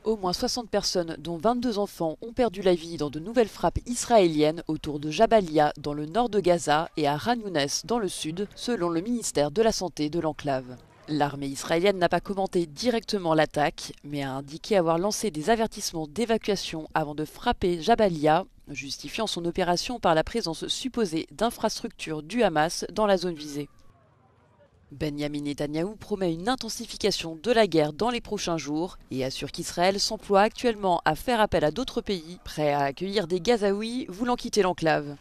Au moins 60 personnes, dont 22 enfants, ont perdu la vie dans de nouvelles frappes israéliennes autour de Jabalia, dans le nord de Gaza, et à Khan Younes, dans le sud, selon le ministère de la Santé de l'enclave. L'armée israélienne n'a pas commenté directement l'attaque, mais a indiqué avoir lancé des avertissements d'évacuation avant de frapper Jabalia, justifiant son opération par la présence supposée d'infrastructures du Hamas dans la zone visée. Benyamin Netanyahou promet une intensification de la guerre dans les prochains jours et assure qu'Israël s'emploie actuellement à faire appel à d'autres pays prêts à accueillir des Gazaouis voulant quitter l'enclave.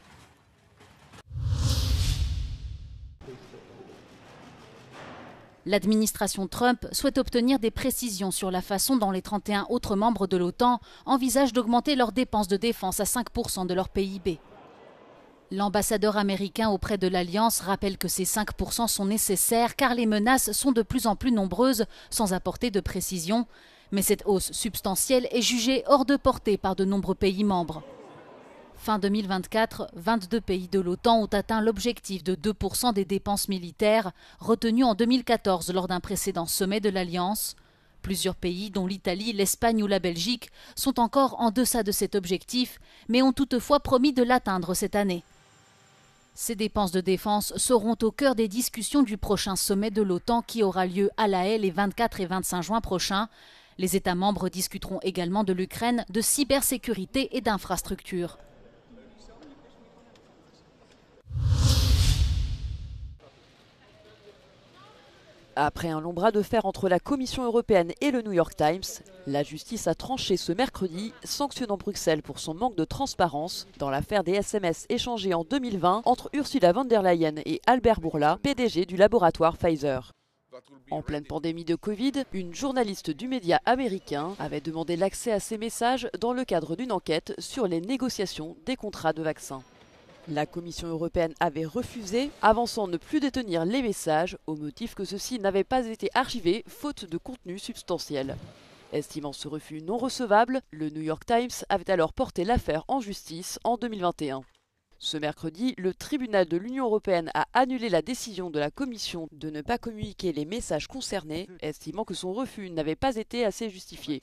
L'administration Trump souhaite obtenir des précisions sur la façon dont les 31 autres membres de l'OTAN envisagent d'augmenter leurs dépenses de défense à 5% de leur PIB. L'ambassadeur américain auprès de l'Alliance rappelle que ces 5% sont nécessaires car les menaces sont de plus en plus nombreuses sans apporter de précision. Mais cette hausse substantielle est jugée hors de portée par de nombreux pays membres. Fin 2024, 22 pays de l'OTAN ont atteint l'objectif de 2% des dépenses militaires retenu en 2014 lors d'un précédent sommet de l'Alliance. Plusieurs pays, dont l'Italie, l'Espagne ou la Belgique, sont encore en deçà de cet objectif, mais ont toutefois promis de l'atteindre cette année. Ces dépenses de défense seront au cœur des discussions du prochain sommet de l'OTAN qui aura lieu à La Haye les 24 et 25 juin prochains. Les États membres discuteront également de l'Ukraine, de cybersécurité et d'infrastructures. Après un long bras de fer entre la Commission européenne et le New York Times, la justice a tranché ce mercredi, sanctionnant Bruxelles pour son manque de transparence dans l'affaire des SMS échangés en 2020 entre Ursula von der Leyen et Albert Bourla, PDG du laboratoire Pfizer. En pleine pandémie de Covid, une journaliste du média américain avait demandé l'accès à ces messages dans le cadre d'une enquête sur les négociations des contrats de vaccins. La Commission européenne avait refusé, avançant ne plus détenir les messages au motif que ceux-ci n'avaient pas été archivés faute de contenu substantiel. Estimant ce refus non recevable, le New York Times avait alors porté l'affaire en justice en 2021. Ce mercredi, le tribunal de l'Union européenne a annulé la décision de la Commission de ne pas communiquer les messages concernés, estimant que son refus n'avait pas été assez justifié.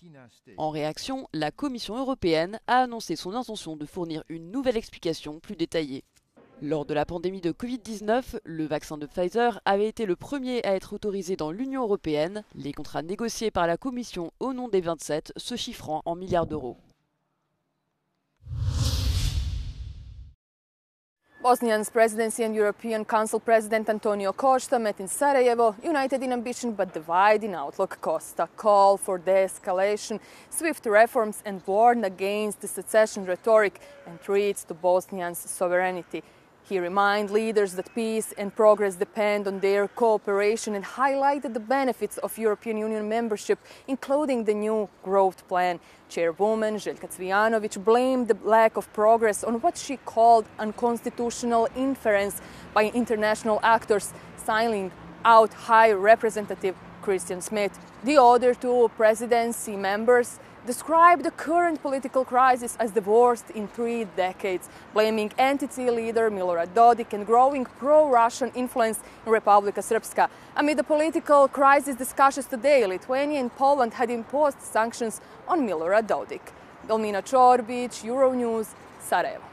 En réaction, la Commission européenne a annoncé son intention de fournir une nouvelle explication plus détaillée. Lors de la pandémie de Covid-19, le vaccin de Pfizer avait été le premier à être autorisé dans l'Union européenne, les contrats négociés par la Commission au nom des 27 se chiffrant en milliards d'euros. Bosnian's presidency and European Council President Antonio Costa met in Sarajevo, united in ambition but divided in outlook. Costa called for de-escalation, swift reforms and warned against the secession rhetoric and threats to Bosnians' sovereignty. He reminded leaders that peace and progress depend on their cooperation and highlighted the benefits of European Union membership, including the new growth plan. Chairwoman Željka Cvijanović blamed the lack of progress on what she called unconstitutional interference by international actors, signing out High Representative Christian Smith. The other two presidency members described the current political crisis as the worst in 3 decades, blaming entity leader Milorad Dodik and growing pro-Russian influence in Republika Srpska. Amid the political crisis discussions today, Lithuania and Poland had imposed sanctions on Milorad Dodik. Galmina Čorbić, Euronews, Sarajevo.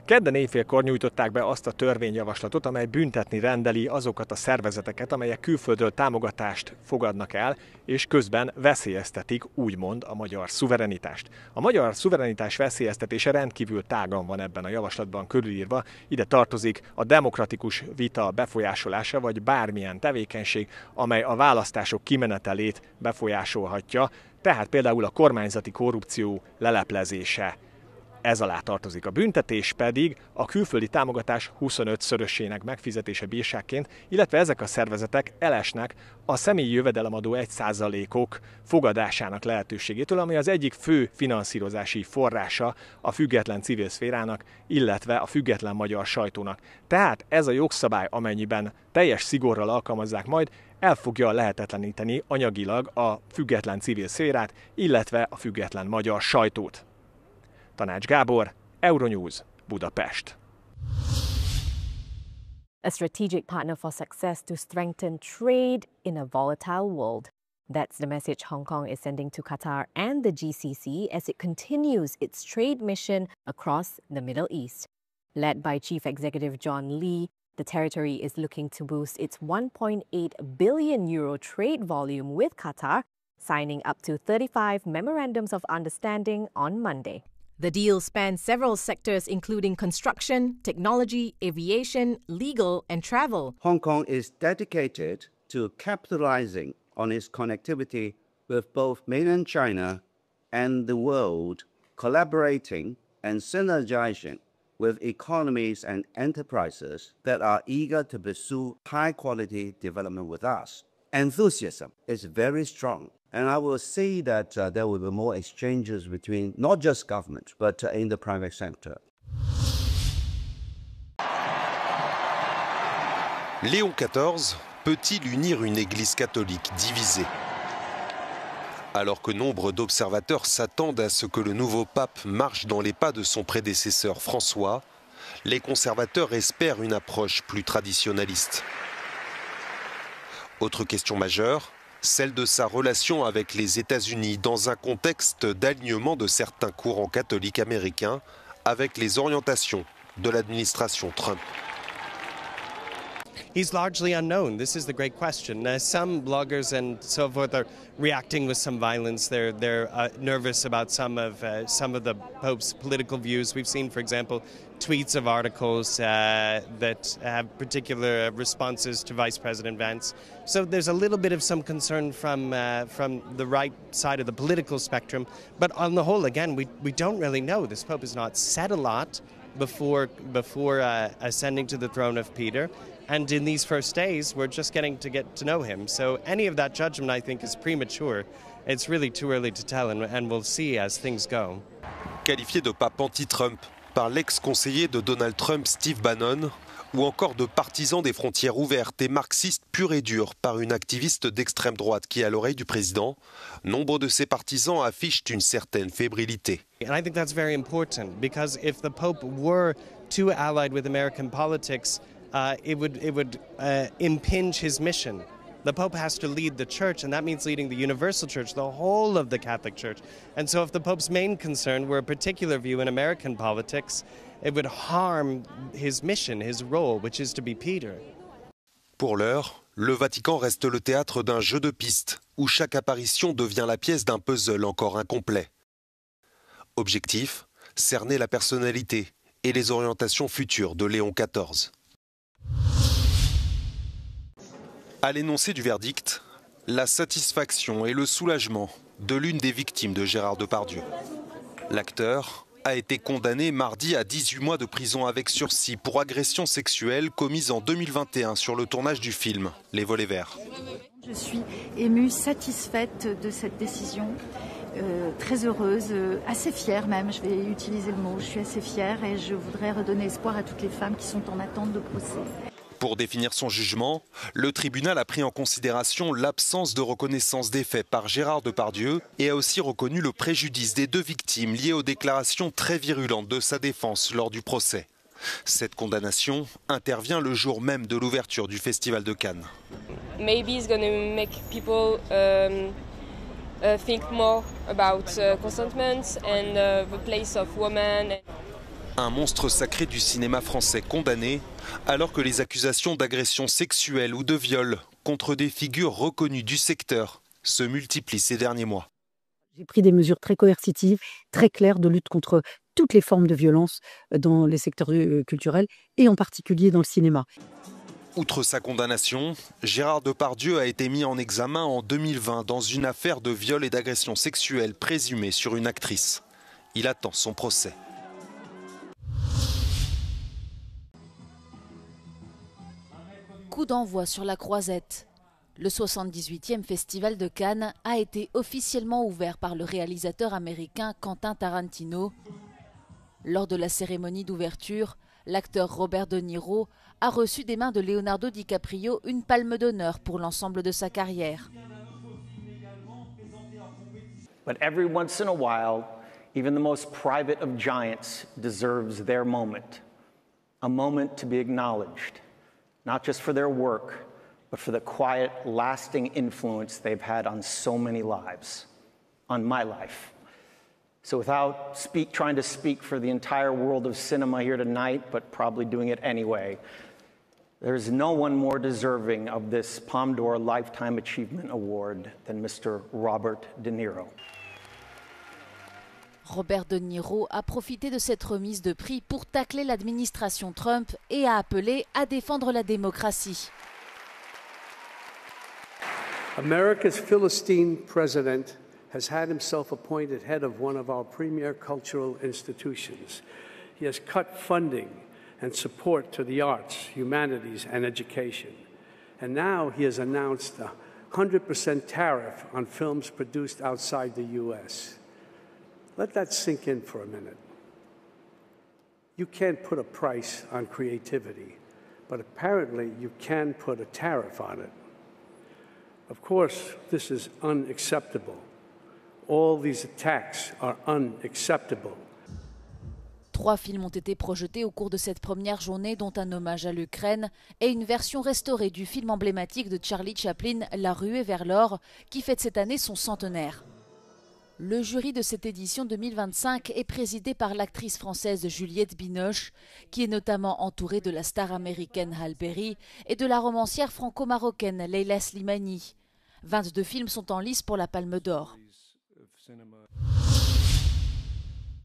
Kedden éjfélkor nyújtották be azt a törvényjavaslatot, amely büntetni rendeli azokat a szervezeteket, amelyek külföldről támogatást fogadnak el, és közben veszélyeztetik úgymond a magyar szuverenitást. A magyar szuverenitás veszélyeztetése rendkívül tágan van ebben a javaslatban körülírva, ide tartozik a demokratikus vita befolyásolása, vagy bármilyen tevékenység, amely a választások kimenetelét befolyásolhatja, tehát például a kormányzati korrupció leleplezése. Ez alá tartozik. A büntetés pedig a külföldi támogatás 25-szörösének megfizetése bírságként, illetve ezek a szervezetek elesnek a személyi jövedelemadó 1%-ok fogadásának lehetőségétől, ami az egyik fő finanszírozási forrása a független civil szférának, illetve a független magyar sajtónak. Tehát ez a jogszabály, amennyiben teljes szigorral alkalmazzák majd, el fogja lehetetleníteni anyagilag a független civil szférát, illetve a független magyar sajtót. Tanács Gábor, Euronews, Budapest. A strategic partner for success to strengthen trade in a volatile world. That's the message Hong Kong is sending to Qatar and the GCC as it continues its trade mission across the Middle East. Led by Chief Executive John Lee, the territory is looking to boost its €1.8 billion trade volume with Qatar, signing up to 35 memorandums of understanding on Monday. The deal spans several sectors including construction, technology, aviation, legal and travel. Hong Kong is dedicated to capitalizing on its connectivity with both mainland China and the world, collaborating and synergizing with economies and enterprises that are eager to pursue high-quality development with us. Enthusiasm is very strong, and I will say that there will be more exchanges between not just government, but in the private sector. Léon XIV peut-il unir une église catholique divisée? Alors que nombre d'observateurs s'attendent à ce que le nouveau pape marche dans les pas de son prédécesseur François, les conservateurs espèrent une approche plus traditionnaliste. Autre question majeure, celle de sa relation avec les États-Unis dans un contexte d'alignement de certains courants catholiques américains avec les orientations de l'administration Trump. He's largely unknown. This is the great question. Some bloggers and so forth are reacting with some violence. They're nervous about some of the Pope's political views. We've seen, for example, tweets of articles that have particular responses to Vice President Vance. So there's a little bit of some concern from the right side of the political spectrum. But on the whole, again, we don't really know. This Pope has not said a lot before ascending to the throne of Peter. And in these first days, we're just getting to know him. So any of that judgment, I think, is premature. It's really too early to tell, and we'll see as things go. Qualifié de pape anti-Trump par l'ex-conseiller de Donald Trump, Steve Bannon, ou encore de partisan des frontières ouvertes et marxiste pur et dur par une activiste d'extrême droite qui est à l'oreille du président, nombre de ses partisans affichent une certaine fébrilité. And I think that's very important, because if the Pope were too allied with American politics, it would impinge his mission. The Pope has to lead the Church, and that means leading the Universal Church, the whole of the Catholic Church. And so if the Pope's main concern were a particular view in American politics, it would harm his mission, his role, which is to be Peter. Pour l'heure, le Vatican reste le théâtre d'un jeu de pistes, où chaque apparition devient la pièce d'un puzzle encore incomplet. Objectif, cerner la personnalité et les orientations futures de Léon XIV. À l'énoncé du verdict, la satisfaction et le soulagement de l'une des victimes de Gérard Depardieu. L'acteur a été condamné mardi à 18 mois de prison avec sursis pour agression sexuelle commise en 2021 sur le tournage du film Les Volets Verts. Je suis émue, satisfaite de cette décision, très heureuse, assez fière même, je vais utiliser le mot, je suis assez fière et je voudrais redonner espoir à toutes les femmes qui sont en attente de procès. Pour définir son jugement, le tribunal a pris en considération l'absence de reconnaissance des faits par Gérard Depardieu et a aussi reconnu le préjudice des deux victimes liées aux déclarations très virulentes de sa défense lors du procès. Cette condamnation intervient le jour même de l'ouverture du Festival de Cannes. Maybe it's going to make people think more about consentment and the place of women. Un monstre sacré du cinéma français condamné, alors que les accusations d'agression sexuelle ou de viol contre des figures reconnues du secteur se multiplient ces derniers mois. J'ai pris des mesures très coercitives, très claires de lutte contre toutes les formes de violence dans les secteurs culturels et en particulier dans le cinéma. Outre sa condamnation, Gérard Depardieu a été mis en examen en 2020 dans une affaire de viol et d'agression sexuelle présumée sur une actrice. Il attend son procès. Coup d'envoi sur la Croisette. Le 78e Festival de Cannes a été officiellement ouvert par le réalisateur américain Quentin Tarantino. Lors de la cérémonie d'ouverture, l'acteur Robert De Niro a reçu des mains de Leonardo DiCaprio une palme d'honneur pour l'ensemble de sa carrière. But every once in a while, even the most private of giants deserves their moment. A moment to be acknowledged, not just for their work, but for the quiet, lasting influence they've had on so many lives, on my life. So without trying to speak for the entire world of cinema here tonight, but probably doing it anyway, there's no one more deserving of this Palme d'Or Lifetime Achievement Award than Mr. Robert De Niro. Robert De Niro a profité de cette remise de prix pour tacler l'administration Trump et a appelé à défendre la démocratie. America's Philistine president has had himself appointed head of one of our premier cultural institutions. He has cut funding and support to the arts, humanities, and education. And now he has announced a 100% tariff on films produced outside the U.S. Let that sink in for a minute. You can't put a price on creativity, but apparently you can put a tariff on it. Of course, this is unacceptable. All these attacks are unacceptable. 3 films ont été projetés au cours de cette première journée, dont un hommage à l'Ukraine et une version restaurée du film emblématique de Charlie Chaplin, La ruée vers l'or, qui fête cette année son centenaire. Le jury de cette édition 2025 est présidé par l'actrice française Juliette Binoche, qui est notamment entourée de la star américaine Halle Berry et de la romancière franco-marocaine Leila Slimani. 22 films sont en lice pour la Palme d'Or.